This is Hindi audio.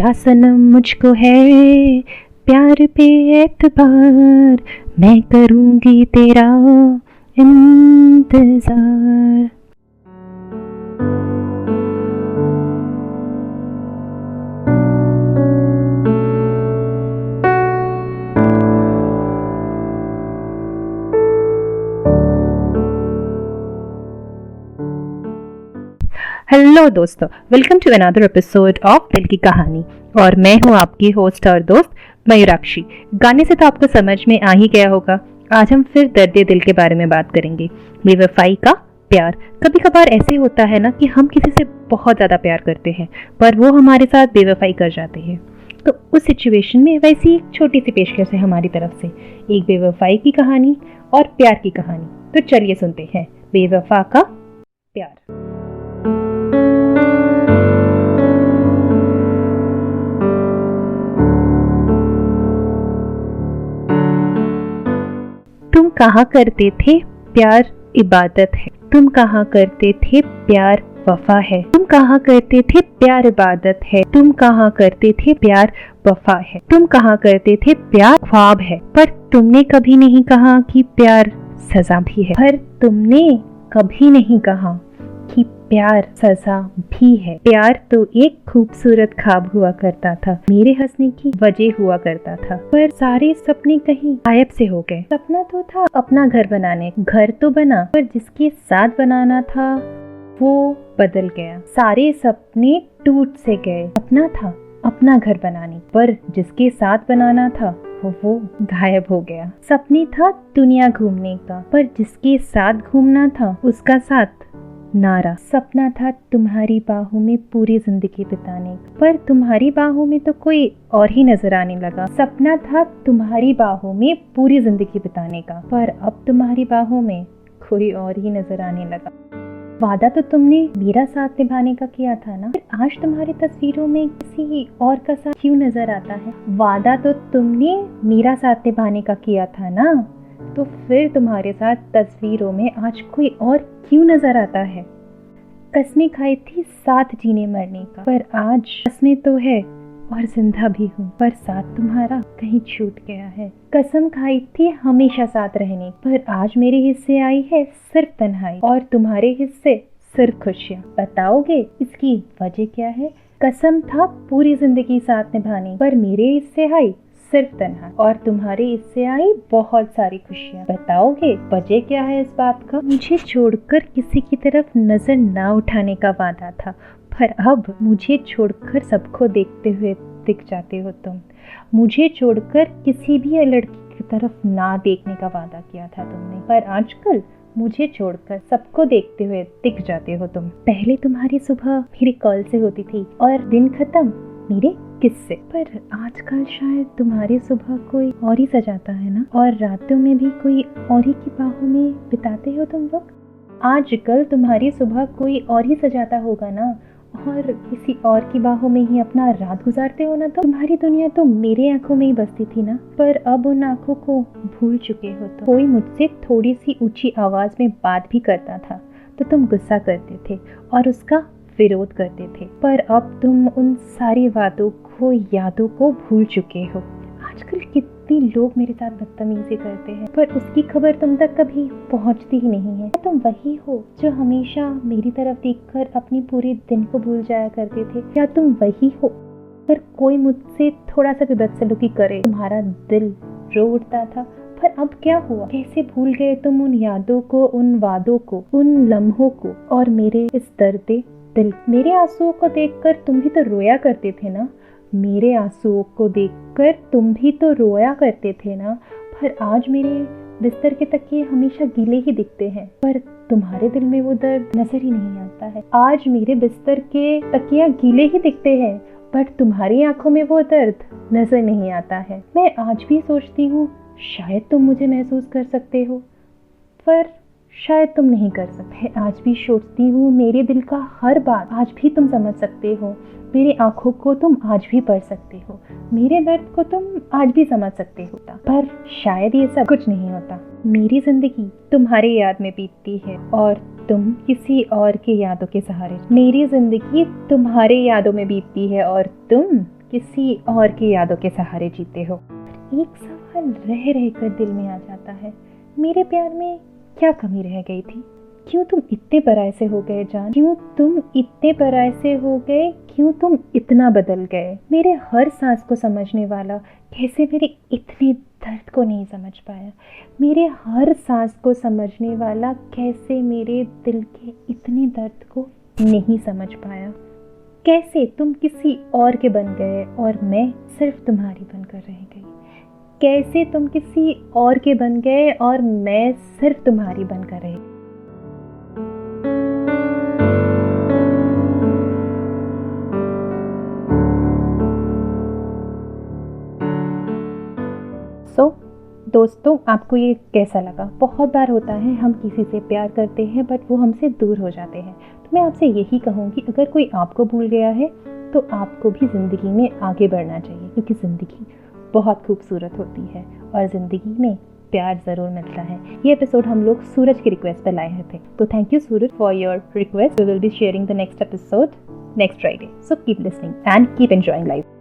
जा सनम मुझको है प्यार पे एतबार, मैं करूँगी तेरा इंतजार। हेलो दोस्तों, welcome to another episode of Dil Ki कहानी। और मैं हूँ आपकी होस्ट और दोस्त मयूराक्षी। गाने से तो आपको समझ में आ ही गया होगा, आज हम फिर दर्द दिल के बारे में बात करेंगे। बेवफाई का प्यार। कभी कभार ऐसे होता है ना कि हम किसी से बहुत ज़्यादा प्यार करते हैं पर वो हमारे साथ बेवफाई कर जाते हैं। तो उस सिचुएशन में वैसी एक छोटी सी पेशकश है हमारी तरफ से, एक बेवफाई की कहानी और प्यार की कहानी। तो चलिए सुनते हैं बेवफा का प्यार। तुम कहा करते थे प्यार इबादत है, तुम कहा करते थे प्यार वफा है, तुम कहा करते थे प्यार इबादत है, तुम कहा करते थे प्यार वफा है, तुम कहा करते थे प्यार ख्वाब है। पर तुमने कभी नहीं कहा कि प्यार सजा भी है। पर तुमने कभी नहीं कहा कि प्यार सजा भी है। प्यार तो एक खूबसूरत ख्वाब हुआ करता था, मेरे हंसने की वजह हुआ करता था, पर सारे सपने कहीं गायब से हो गए। सपना तो था अपना घर बनाने, घर तो बना पर जिसके साथ बनाना था वो बदल गया। सारे सपने टूट से गए। सपना था अपना घर बनाने पर जिसके साथ बनाना था वो गायब हो गया। सपने था दुनिया घूमने का पर जिसके साथ घूमना था उसका साथ नारा। सपना था तुम्हारी बाहों में पूरी जिंदगी बिताने पर तुम्हारी बाहों में तो कोई और ही नजर आने लगा। सपना था तुम्हारी बाहों में पूरी जिंदगी बिताने का पर अब तुम्हारी बाहों में कोई और ही नजर आने लगा। वादा तो तुमने मेरा साथ निभाने का किया था ना, फिर आज तुम्हारी तस्वीरों में किसी और का साथ क्यों नजर आता है? वादा तो तुमने मेरा साथ निभाने का किया था ना, तो फिर तुम्हारे साथ तस्वीरों में आज कोई और क्यों नजर आता है? कसमें खाई थी साथ जीने मरने का पर आज कसमें तो है और जिंदा भी हूँ पर साथ तुम्हारा कहीं छूट गया है। कसम खाई थी हमेशा साथ रहने पर आज मेरे हिस्से आई है सिर्फ तन्हाई और तुम्हारे हिस्से सिर्फ खुशियाँ। बताओगे इसकी वजह क्या है? कसम था पूरी जिंदगी साथ निभाने पर मेरे हिस्से आई सिर्फ तन्हाई और तुम्हारे हिस्से आई बहुत सारी खुशियाँ। बताओगे वजह क्या है इस बात का? मुझे छोड़कर किसी की तरफ नजर ना उठाने का वादा था पर अब मुझे छोड़कर सबको देखते हुए दिख जाते हो तुम। मुझे छोड़कर किसी भी लड़की की तरफ ना देखने का वादा किया था तुमने पर आजकल मुझे छोड़कर सबको देखते हुए दिख जाते हो तुम। पहले तुम्हारी सुबह मेरी कॉल से होती थी और दिन खत्म मेरे किससे, पर आजकल शायद तुम्हारी सुबह कोई और ही सजाता है ना और रातों में भी कोई और ही की बाहों में बिताते हो तुम लोग। आजकल तुम्हारी सुबह कोई और ही सजाता होगा ना और किसी और की बाहों में ही अपना रात गुजारते हो ना। तो तुम्हारी दुनिया तो मेरे आंखों में ही बसती थी ना पर अब उन आंखों को भूल चुके हो। तो कोई मुझसे थोड़ी सी ऊंची आवाज में बात भी करता था तो तुम गुस्सा करते थे और उसका विरोध करते थे पर अब तुम उन सारी बातों को यादों को भूल चुके हो। आजकल कितने लोग मेरे साथ बदतमीजी करते हैं पर उसकी खबर तुम तक कभी पहुंचती ही नहीं है। तुम वही हो जो हमेशा मेरी तरफ देखकर अपनी पूरे दिन को भूल जाया करते थे, या तुम वही हो पर कोई मुझसे थोड़ा सा भी बदसलूकी करे तुम्हारा दिल रो उठता था। पर अब क्या हुआ? कैसे भूल गए तुम उन यादों को, उन वादों को, उन लम्हों को और मेरे इस दर्द दिल? मेरे आंसुओं को देखकर तुम भी तो रोया करते थे ना, मेरे आंसुओं को देखकर तुम भी तो रोया करते थे ना। पर आज मेरे बिस्तर के तकिए हमेशा गीले ही दिखते हैं पर तुम्हारे दिल में वो दर्द नजर ही नहीं आता है। आज मेरे बिस्तर के तकिया गीले ही दिखते हैं पर तुम्हारी आंखों में वो दर्द नजर नहीं आता है। मैं आज भी सोचती हूँ शायद तुम मुझे महसूस कर सकते हो पर शायद तुम नहीं कर सकते। आज भी सोचती हूँ मेरे दिल का हर बात आज भी तुम समझ सकते हो, मेरी आंखों को तुम आज भी पढ़ सकते हो, मेरे दर्द को तुम आज भी समझ सकते हो पर शायद ये सब कुछ नहीं होता। मेरी जिंदगी तुम्हारी याद में बीतती है और तुम किसी और के यादों के सहारे। मेरी जिंदगी तुम्हारे यादों में बीतती है और तुम किसी और की यादों के सहारे जीते हो। एक सवाल रह रह कर दिल में आ जाता है, मेरे प्यार में क्या कमी रह गई थी? क्यों तुम इतने पराये से हो गए जान? क्यों तुम इतने पराये से हो गए? क्यों तुम इतना बदल गए? मेरे हर सांस को समझने वाला कैसे मेरे इतने दर्द को नहीं समझ पाया? मेरे हर सांस को समझने वाला कैसे मेरे दिल के इतने दर्द को नहीं समझ पाया? कैसे तुम किसी और के बन गए और मैं सिर्फ तुम्हारी बनकर रह गई? कैसे तुम किसी और के बन गए और मैं सिर्फ तुम्हारी बनकर रह गई? दोस्तों, आपको ये कैसा लगा? बहुत बार होता है हम किसी से प्यार करते हैं बट वो हमसे दूर हो जाते हैं। तो मैं आपसे यही कहूँगी, अगर कोई आपको भूल गया है तो आपको भी ज़िंदगी में आगे बढ़ना चाहिए, क्योंकि ज़िंदगी बहुत खूबसूरत होती है और ज़िंदगी में प्यार ज़रूर मिलता है। ये एपिसोड हम लोग सूरज की रिक्वेस्ट पर लाए थे, तो thank you Suraj for your request. We will be sharing the next episode next Friday, so keep listening and keep enjoying life.